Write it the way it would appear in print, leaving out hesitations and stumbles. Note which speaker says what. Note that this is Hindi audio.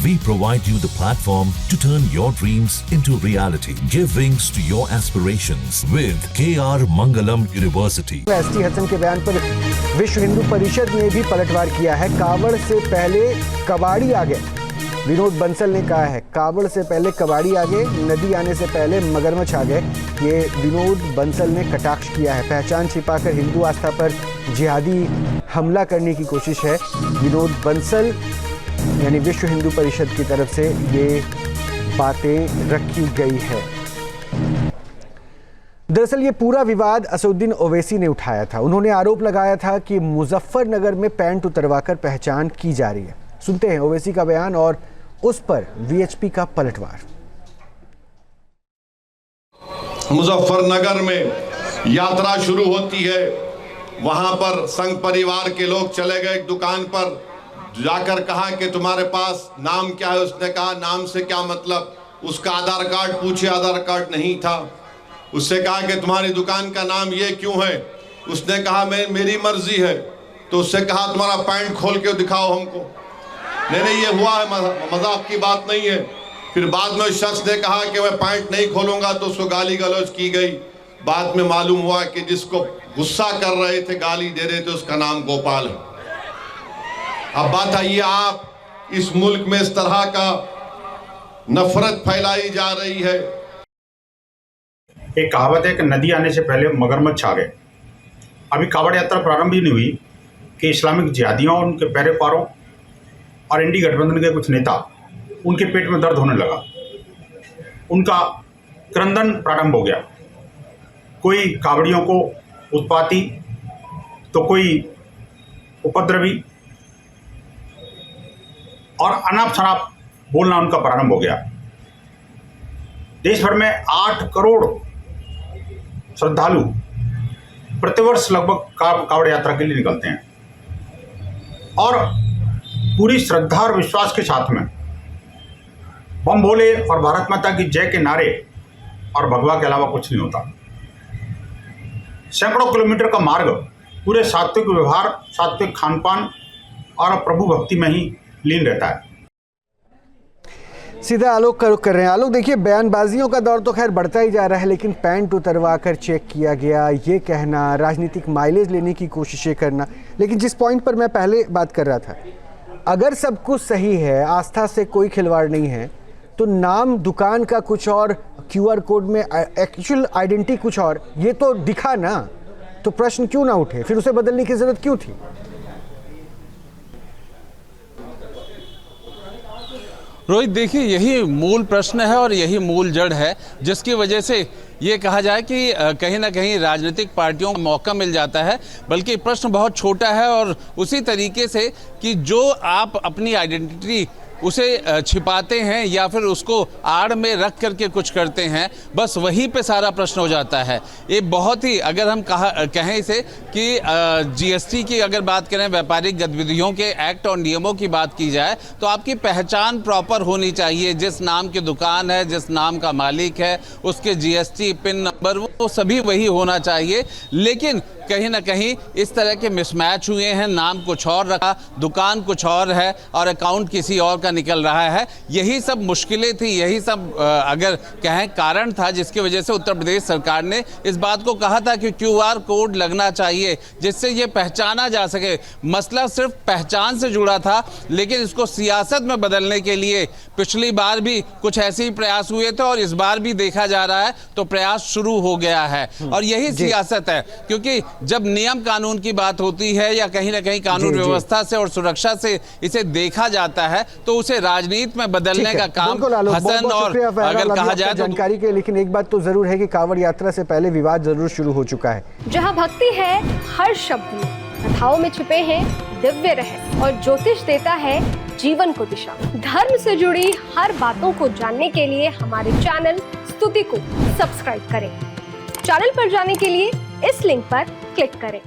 Speaker 1: We provide you the platform to turn your dreams into reality. Give wings to your aspirations with KR Mangalam University.
Speaker 2: ST Hasan के बयान पर विश्व हिंदू परिषद ने भी पलटवार किया है। कावड़ से पहले कबाड़ी आ गए। विनोद बंसल ने कहा है कावड़ से पहले कबाड़ी आ गए, नदी आने से पहले मगरमच्छ आ गए। ये विनोद बंसल ने कटाक्ष किया है। पहचान छिपाकर हिंदू आस्था पर जिहादी हमला करने की कोशिश है। विनोद बंसल यानी विश्व हिंदू परिषद की तरफ से ये बातें रखी गई है। दरअसल ये पूरा विवाद असदुद्दीन ओवैसी ने उठाया था। उन्होंने आरोप लगाया था कि मुजफ्फरनगर में पैंट उतरवाकर पहचान की जा रही है। सुनते हैं ओवैसी का बयान और उस पर वीएचपी का पलटवार।
Speaker 3: मुजफ्फरनगर में यात्रा शुरू होती है, वहां पर संघ परिवार के लोग चले गए एक दुकान पर, जाकर कहा कि तुम्हारे पास नाम क्या है। उसने कहा नाम से क्या मतलब। उसका आधार कार्ड पूछे, आधार कार्ड नहीं था। उससे कहा कि तुम्हारी दुकान का नाम ये क्यों है। उसने कहा मेरी मर्जी है। तो उससे कहा तुम्हारा पैंट खोल के दिखाओ हमको। नहीं ये हुआ है, मजाक की बात नहीं है। फिर बाद में उस शख्स ने कहा कि मैं पैंट नहीं खोलूंगा, तो उसको गाली गलौज की गई। बाद में मालूम हुआ कि जिसको गुस्सा कर रहे थे, गाली दे रहे थे, उसका नाम गोपाल है। अब बात आइए, आप इस मुल्क में इस तरह का नफरत फैलाई जा रही है।
Speaker 4: एक कहावत है कि नदी आने से पहले मगरमच्छ आ गए। अभी कावड़ यात्रा प्रारंभ ही नहीं हुई कि इस्लामिक जिहादियों, उनके पैरोकारों और इंडी गठबंधन के कुछ नेता, उनके पेट में दर्द होने लगा। उनका क्रंदन प्रारंभ हो गया। कोई कावड़ियों को उत्पाती तो कोई उपद्रवी और अनाप शनाप बोलना उनका प्रारंभ हो गया। देश भर में 8 करोड़ श्रद्धालु प्रतिवर्ष लगभग कावड़ यात्रा के लिए निकलते हैं और पूरी श्रद्धा और विश्वास के साथ में बम भोले और भारत माता की जय के नारे और भगवा के अलावा कुछ नहीं होता। सैकड़ों किलोमीटर का मार्ग पूरे सात्विक व्यवहार, सात्विक खानपान और प्रभु भक्ति में ही लीन रहता है।
Speaker 2: सीधा आलोक का रुख कर रहे हैं। आलोक, देखिए बयानबाजियों का दौर तो खैर बढ़ता ही जा रहा है, लेकिन पैंट उतरवा कर चेक किया गया, ये कहना, राजनीतिक माइलेज लेने की कोशिशें करना। लेकिन जिस पॉइंट पर मैं पहले बात कर रहा था, अगर सब कुछ सही है, आस्था से कोई खिलवाड़ नहीं है, तो नाम दुकान का कुछ और, क्यूआर कोड में एक्चुअल आइडेंटिटी कुछ और, ये तो दिखा ना, तो प्रश्न क्यों ना उठे? फिर उसे बदलने की जरूरत क्यों थी?
Speaker 5: रोहित, देखिए यही मूल प्रश्न है और यही मूल जड़ है जिसकी वजह से ये कहा जाए कि कहीं ना कहीं राजनीतिक पार्टियों को मौका मिल जाता है। बल्कि प्रश्न बहुत छोटा है और उसी तरीके से कि जो आप अपनी आइडेंटिटी उसे छिपाते हैं या फिर उसको आड़ में रख करके कुछ करते हैं, बस वहीं पे सारा प्रश्न हो जाता है। ये बहुत ही, अगर हम कहें इसे कि जीएसटी की अगर बात करें, व्यापारिक गतिविधियों के एक्ट और नियमों की बात की जाए, तो आपकी पहचान प्रॉपर होनी चाहिए। जिस नाम की दुकान है, जिस नाम का मालिक है, उसके जीएसटी पिन नंबर, वो सभी वही होना चाहिए। लेकिन कहीं ना कहीं इस तरह के मिसमैच हुए हैं। नाम कुछ और रखा, दुकान कुछ और है और अकाउंट किसी और का निकल रहा है। यही सब मुश्किलें थी, यही सब अगर कहें कारण था जिसकी वजह से उत्तर प्रदेश सरकार ने इस बात को कहा था कि क्यूआर कोड लगना चाहिए जिससे ये पहचाना जा सके। मसला सिर्फ पहचान से जुड़ा था, लेकिन इसको सियासत में बदलने के लिए पिछली बार भी कुछ ऐसे ही प्रयास हुए थे और इस बार भी देखा जा रहा है तो प्रयास शुरू हो गया है। और यही सियासत है, क्योंकि जब नियम कानून की बात होती है या कहीं ना कहीं कानून व्यवस्था से और सुरक्षा से इसे देखा जाता है, तो उसे राजनीति में बदलने का काम हसन और अगर कहा जाए तो
Speaker 2: जानकारी के। लेकिन एक बात तो जरूर है कि कांवड़ यात्रा से पहले विवाद जरूर शुरू हो चुका है।
Speaker 6: जहां भक्ति है हर शब्द में, कथाओं में छुपे हैं दिव्य रहस्य और ज्योतिष देता है जीवन को दिशा। धर्म से जुड़ी हर बातों को जानने के लिए हमारे चैनल स्तुति को सब्सक्राइब करें। चैनल पर जाने के लिए इस लिंक पर क्लिक करें।